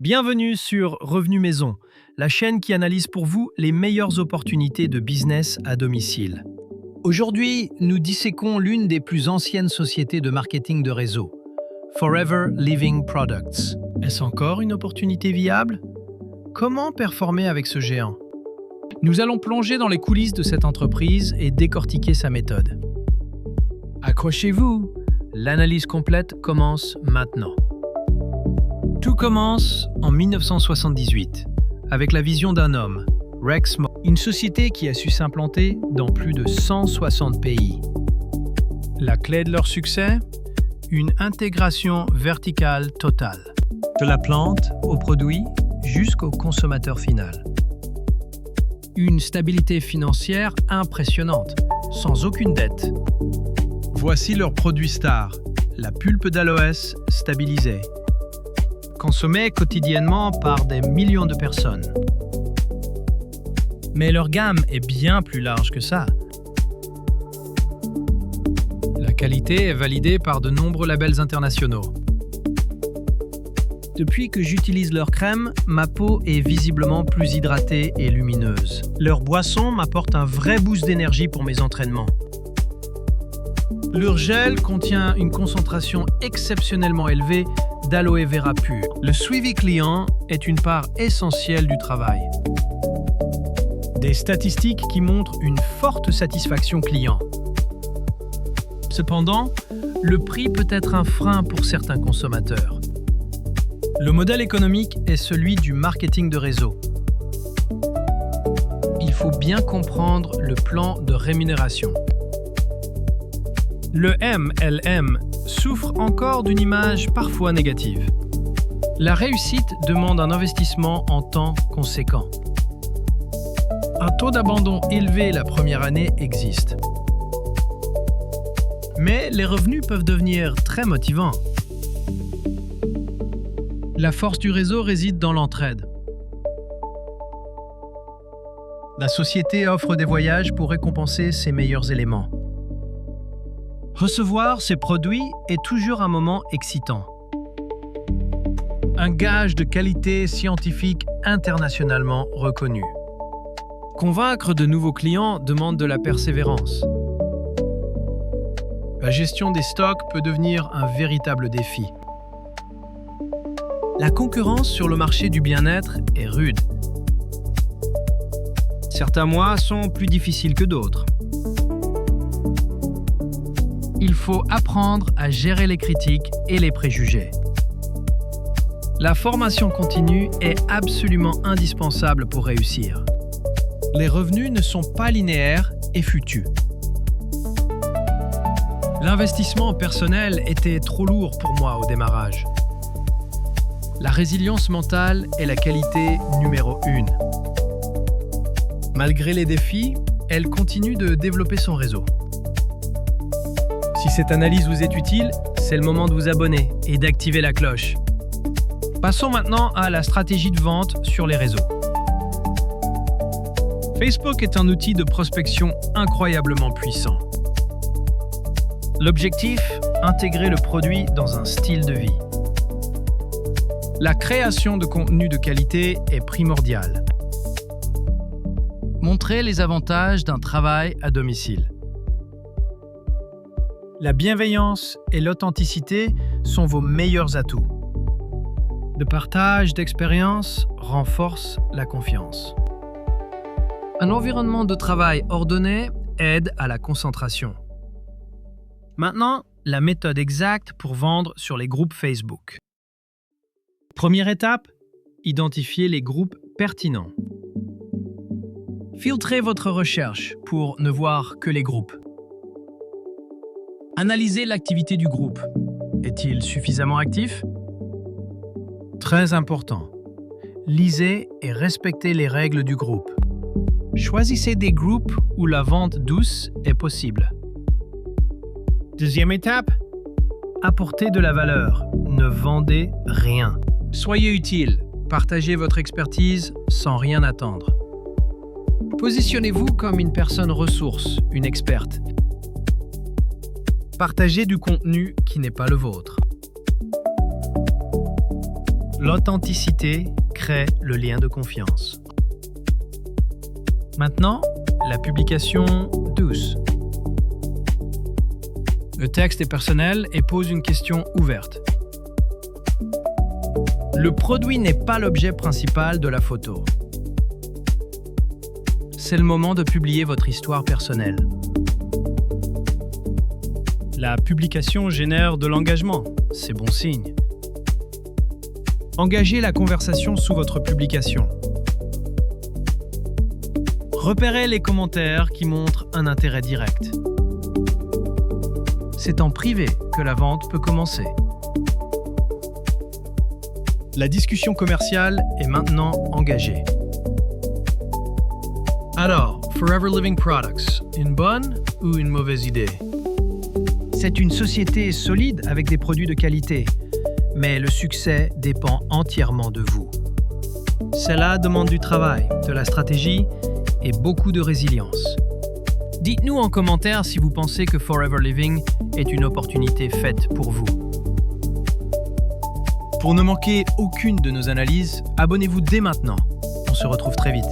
Bienvenue sur Revenu Maison, la chaîne qui analyse pour vous les meilleures opportunités de business à domicile. Aujourd'hui, nous disséquons l'une des plus anciennes sociétés de marketing de réseau, Forever Living Products. Est-ce encore une opportunité viable? Comment performer avec ce géant? Nous allons plonger dans les coulisses de cette entreprise et décortiquer sa méthode. Accrochez-vous, l'analyse complète commence maintenant. Tout commence en 1978, avec la vision d'un homme, Rex Moore, une société qui a su s'implanter dans plus de 160 pays. La clé de leur succès? Une intégration verticale totale, de la plante au produit jusqu'au consommateur final. Une stabilité financière impressionnante, sans aucune dette. Voici leur produit star, la pulpe d'aloès stabilisée, consommée quotidiennement par des millions de personnes. Mais leur gamme est bien plus large que ça. La qualité est validée par de nombreux labels internationaux. Depuis que j'utilise leur crème, ma peau est visiblement plus hydratée et lumineuse. Leur boisson m'apporte un vrai boost d'énergie pour mes entraînements. Leur gel contient une concentration exceptionnellement élevée d'aloe vera pur. Le suivi client est une part essentielle du travail. Des statistiques qui montrent une forte satisfaction client. Cependant, le prix peut être un frein pour certains consommateurs. Le modèle économique est celui du marketing de réseau. Il faut bien comprendre le plan de rémunération. Le MLM souffre encore d'une image parfois négative. La réussite demande un investissement en temps conséquent. Un taux d'abandon élevé la première année existe. Mais les revenus peuvent devenir très motivants. La force du réseau réside dans l'entraide. La société offre des voyages pour récompenser ses meilleurs éléments. Recevoir ces produits est toujours un moment excitant. Un gage de qualité scientifique internationalement reconnu. Convaincre de nouveaux clients demande de la persévérance. La gestion des stocks peut devenir un véritable défi. La concurrence sur le marché du bien-être est rude. Certains mois sont plus difficiles que d'autres. Il faut apprendre à gérer les critiques et les préjugés. La formation continue est absolument indispensable pour réussir. Les revenus ne sont pas linéaires et futus. L'investissement personnel était trop lourd pour moi au démarrage. La résilience mentale est la qualité numéro 1. Malgré les défis, elle continue de développer son réseau. Si cette analyse vous est utile, c'est le moment de vous abonner et d'activer la cloche. Passons maintenant à la stratégie de vente sur les réseaux. Facebook est un outil de prospection incroyablement puissant. L'objectif, intégrer le produit dans un style de vie. La création de contenu de qualité est primordiale. Montrez les avantages d'un travail à domicile. La bienveillance et l'authenticité sont vos meilleurs atouts. Le partage d'expériences renforce la confiance. Un environnement de travail ordonné aide à la concentration. Maintenant, la méthode exacte pour vendre sur les groupes Facebook. Première étape, identifier les groupes pertinents. Filtrez votre recherche pour ne voir que les groupes. Analysez l'activité du groupe. Est-il suffisamment actif? Très important. Lisez et respectez les règles du groupe. Choisissez des groupes où la vente douce est possible. Deuxième étape, apportez de la valeur. Ne vendez rien. Soyez utile. Partagez votre expertise sans rien attendre. Positionnez-vous comme une personne ressource, une experte. Partagez du contenu qui n'est pas le vôtre. L'authenticité crée le lien de confiance. Maintenant, la publication douce. Le texte est personnel et pose une question ouverte. Le produit n'est pas l'objet principal de la photo. C'est le moment de publier votre histoire personnelle. La publication génère de l'engagement, c'est bon signe. Engagez la conversation sous votre publication. Repérez les commentaires qui montrent un intérêt direct. C'est en privé que la vente peut commencer. La discussion commerciale est maintenant engagée. Alors, Forever Living Products, une bonne ou une mauvaise idée? C'est une société solide avec des produits de qualité, mais le succès dépend entièrement de vous. Cela demande du travail, de la stratégie et beaucoup de résilience. Dites-nous en commentaire si vous pensez que Forever Living est une opportunité faite pour vous. Pour ne manquer aucune de nos analyses, abonnez-vous dès maintenant. On se retrouve très vite.